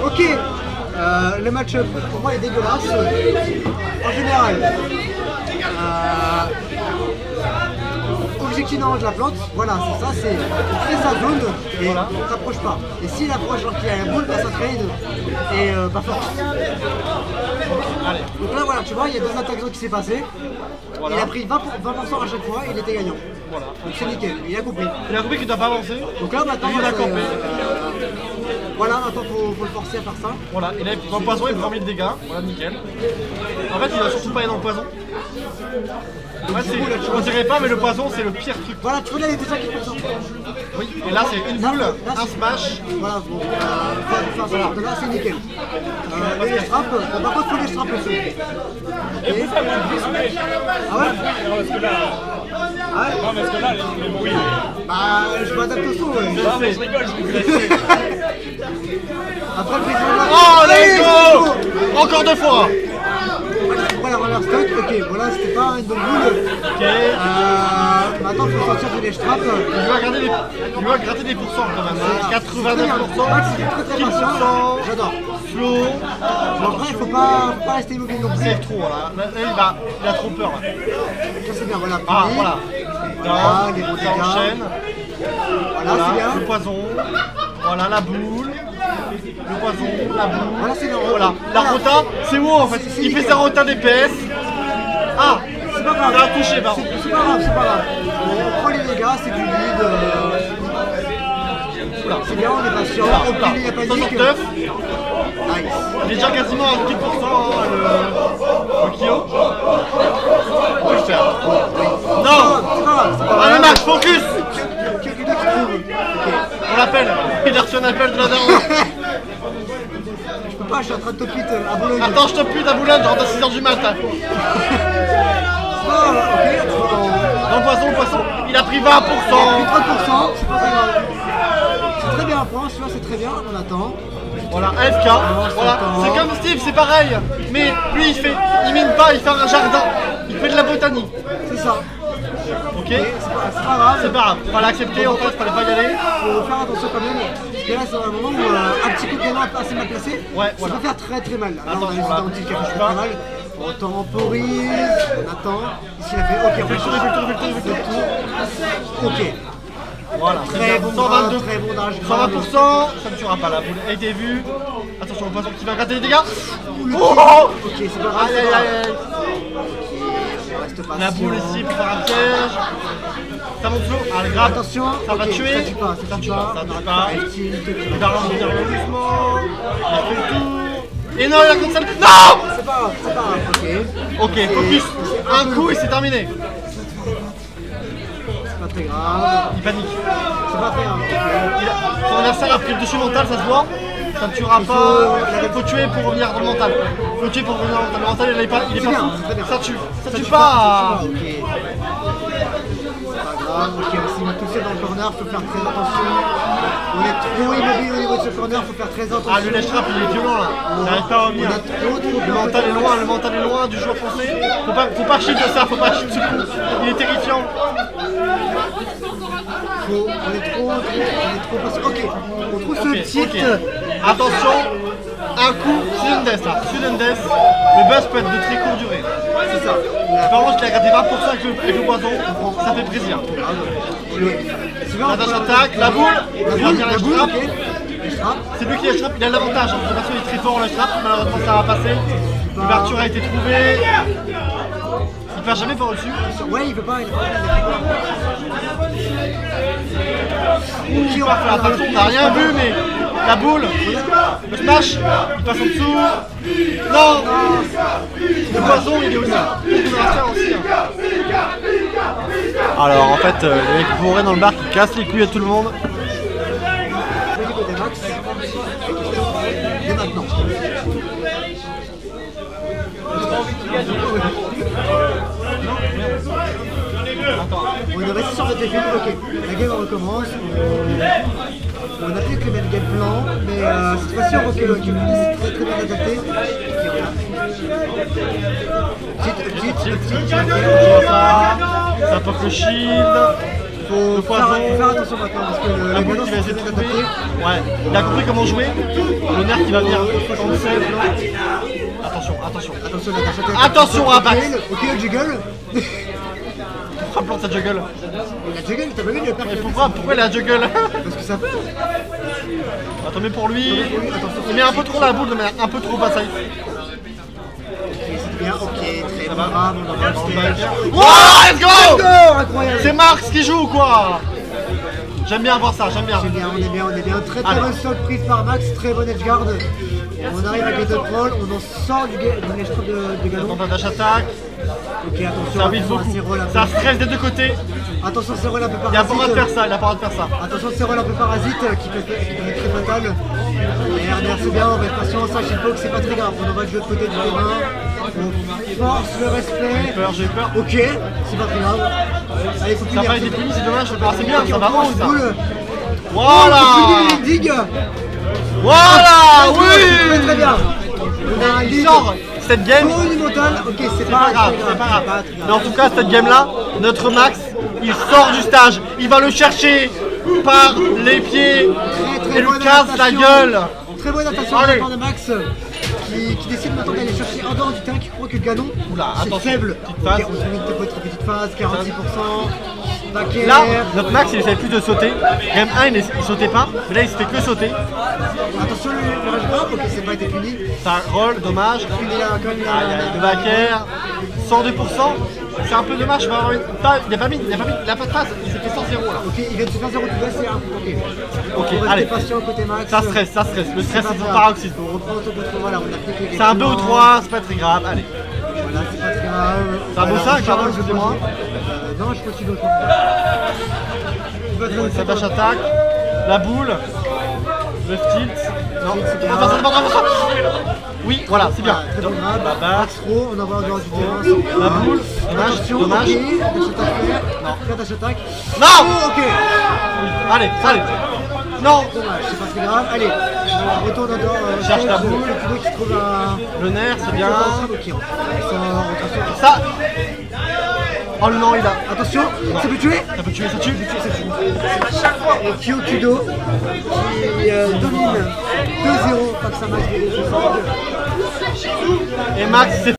Ok, le match-up pour moi est dégueulasse. En général, objectif non, je la plante, voilà, c'est ça, c'est on fait sa zone et on ne s'approche pas. Et s'il approche alors qu'il y a la boule, bah, ça trade et pas fort. Donc là voilà, tu vois, il y a deux attaques qui s'est passé. Voilà. Il a pris 20% à chaque fois et il était gagnant. Voilà. Donc c'est nickel, il a compris. Il a compris qu'il ne doit pas avancer. Donc là maintenant, il a compris. Voilà, maintenant faut le forcer à faire ça. Voilà, et là dans le poison il prend 1000 dégâts, voilà nickel. En fait il va surtout pas aller dans le poison. Ouais, je ne dirais pas, mais le poison c'est le pire truc. Voilà, tu vois là il était 5%. Oui, et là c'est une boule, un smash. Voilà, bon, voilà, là c'est nickel. Les straps, par contre faut les straps aussi. Et vous faites moins de plus. Ah ouais? Non, parce que là. Ah ouais? Non, parce que là, les bruits. Bah, je m'adapte au son, ouais. Non, mais je rigole, je rigole. Après le président. Oh, let's go! Encore deux fois! Voilà, reverse stock, ok, voilà, c'était pas une bonne boule. Ok. Maintenant, il faut sortir de l'Estrap. Il va gratter des pourcents quand même. Hein. 89%. Max, il est très très patient. J'adore. Flow. Bon, après, il faut pas rester immobile non plus. C'est trop là. Là il a trop peur. Là. Ça, c'est bien, voilà. Ah, voilà. Voilà, les bons ça enchaîne. Voilà, c'est bien. Le poison. Voilà la boule. Le poison, la boule. Voilà, c'est bien. Voilà. La rota, c'est où en fait? Il fait sa rota DPS. Ah! C'est pas grave. Ça a touché, par contre. C'est pas grave, c'est pas grave. On prend les dégâts, c'est du vide. C'est bien, on est patient. On plie la panique. 69. Nice. Il est déjà quasiment à 10% le kilo. On peut le faire. Non! C'est pas grave, c'est pas grave. Allez Max, focus! Quelqu'un qui trouve. On l'appelle. Il a reçu un appel de la dernière. Je peux pas, je suis en train de top 8 à Boulogne. Attends, je te pue à Boulogne, genre à 6h du matin. Ok, Dans le poisson, il a pris 20%. il a pris 30%, c'est pas très grave. C'est très bien un point, tu vois, c'est très bien, on attend. Voilà, AFK. Voilà. C'est comme Steve, c'est pareil. Mais lui, il mine pas, il fait un jardin. Il fait de la botanique. C'est ça. Ok? C'est pas grave. C'est pas grave. Fallait accepter, en fait, fallait pas y aller. Faut faire attention quand même. Parce que là, c'est un moment où un petit coup de canon assez mal placé, Ouais, ça peut faire très très mal. Là, on a les voilà. identiques qui fait très mal. On temporise, on attend. Ici, il a fait OK, on fait le tour. OK. Voilà, Très bon 122, très bon dage. 120%, ça ne tuera pas, la boule a été vue. Attention au poisson qui va gratter les dégâts. Oh, OK, c'est pas grave. Aïe aïe aïe. On reste patient. La boule ici pour faire un piège. Ça monte flot, elle gratte. Attention, ça va ok, tuer. Ça tue pas, ça tue pas. Il va remonter doucement. Il fait le tour. Et non, il a contre celle. Non! C'est pas grave, ok. Ok, focus. Un coup et c'est terminé. C'est pas très grave. Il panique. C'est pas très grave. Son adversaire a pris le dessus mental, ça se voit. Ça ne tuera pas. Il faut tuer pour revenir dans le mental. Il faut tuer pour revenir dans le mental. Le mental, il est pas bien, fou. c'est bien. Ça tue. Ça tue pas. Ok. C'est pas grave. Ok, on s'est mis tout seul dans le corner, faut faire très attention. On est trop immobile au niveau de ce corner, faut faire très attention. Ah, le lèche trap, il est violent là. Il n'arrive pas à revenir. On a trop Le mental est loin du joueur français. Faut pas chier de ça, faut pas chier de ce coup. Il est terrifiant. On est trop patient. Ok, on trouve ce petit. Ok. Attention, un coup, sudden death là. Sudden death, le buzz peut être de très courte durée. C'est ça. Par contre, il a gardé 20% avec le poison, ça fait plaisir. La dash attaque, la boule, il va bien la strap. C'est lui qui la strap, il a l'avantage. Hein. De toute façon, il est très fort en la strap, malheureusement ça va passer. L'ouverture a été trouvée. Il ne passe jamais par au-dessus. Ouais, il veut pas. Ok, on va faire attention, on n'a rien vu, mais la boule, le smash, il passe en dessous. Non! Le poison, il est aussi. Alors en fait, les mecs bourrés dans le bar qui cassent les couilles à tout le monde. Et maintenant. On est resté sur notre effet, ok. La game recommence. On a plus que le même game plan, mais cette fois-ci on voit que le game plan est très bien adapté. Petite, Ça poke le shield. faut le poison. faire attention maintenant parce que La la boule violence qui va essayer de c'est trouver. adapté. Ouais, il a compris comment jouer. Le nerf qui va venir. Attention, attention. Attention, Natacha Tech. Attention à Max. Ok, le juggle. Pourquoi plante sa juggle? La juggle, t'as pas vu le père Mais pourquoi il a juggle? Parce que ça peut. Attends, mais pour lui, Attention, il met un peu trop la boule de manière un peu trop basse. c'est bien, ok, très brave, on va voir le stage. Wow, let's go! Incroyable. C'est Marx qui joue ou quoi? J'aime bien voir ça, j'aime bien. C'est bien, on est bien, on est bien. Très Allez. bonne surprise par Max, très bon edge guard. On arrive avec les deux trolls, on en sort du edge de galon. On va dash attack, Ok, attention, ça vise attention à beaucoup. ses rolls un peu. Ça stresse des deux côtés. Attention, ses rolls un peu Il a pas le droit de faire parasites. ça, il a pas le droit de faire ça. Attention, ses rolls un peu parasites qui peuvent être très fatales. Merde, c'est bien, on va être patient. Ça, shitbox, c'est pas très grave. On en va de l'autre côté du terrain. On force le respect. J'ai peur. Ok, c'est pas très grave. Allez, faut Ça punir. n'a pas été puni, c'est dommage. Ah, c'est bien, Ok, ça on va commence haut ça. boule. Voilà! Faut punir les digues. Voilà! Très Oui! très bien. On a un Il lead. sort cette game. Monumental. Ok, c'est C'est pas grave, c'est pas grave. très grave. Mais en tout cas, cette game-là, notre Max, il sort du stage. Il va le chercher par les pieds Très et lui bonne casse la adaptation. gueule. Très bonne attention de Allez. la part de Max qui décide maintenant d'aller chercher en dehors du terrain qui croit que le canon Oula, c'est attention, faible. petite phase. Ok, on se met une petite phase, 46%. Backer. Là, notre Max, il essaie plus de sauter. Game 1, il sautait pas, mais là, il se fait que sauter. Attention le rage grave, ok, c'est pas été puni. Ça roll, dommage. Il a quand même Aïe, aïe, le backer, 102%. C'est un peu dommage, il va avoir une... Il a pas mis, il a pas de phase, il s'est fait 100-0 là. Ok, il vient de se faire 0 tout c'est un ok. Ok, On va allez. rester patient côté Max. Ça stresse. Le stress, c'est son paroxysme. On reprend au contre, voilà, on a pris que C'est un 2 ou 3, c'est pas très grave, allez. Voilà, c'est pas très grave. C'est un beau Voilà, sac, on pardon, change, excusez-moi. Non, je continue autre. Ça dash attaque, la boule, le tilt. Non, c'est bien. attention. Oui, voilà, c'est bien. Très bon grab. Baba, Max Pro, on envoie en dehors du terrain. c'est bien. la boule, dommage, Attention, dommage. ok, dash attack faire. Non. Faire dash attack. Non! Oh, ok. Allez. Non! Dommage, c'est pas très grave. Allez, on retourne en dehors. Cherche la boule. Le qui trouve un. Le nerf, c'est bien. Ok, on sort, attention. Ça! Oh non, il a. Attention, ça peut tuer. Ça peut tuer, ça tue. Et Kyokudo qui domine 2-0 face à Max. Et Max, c'est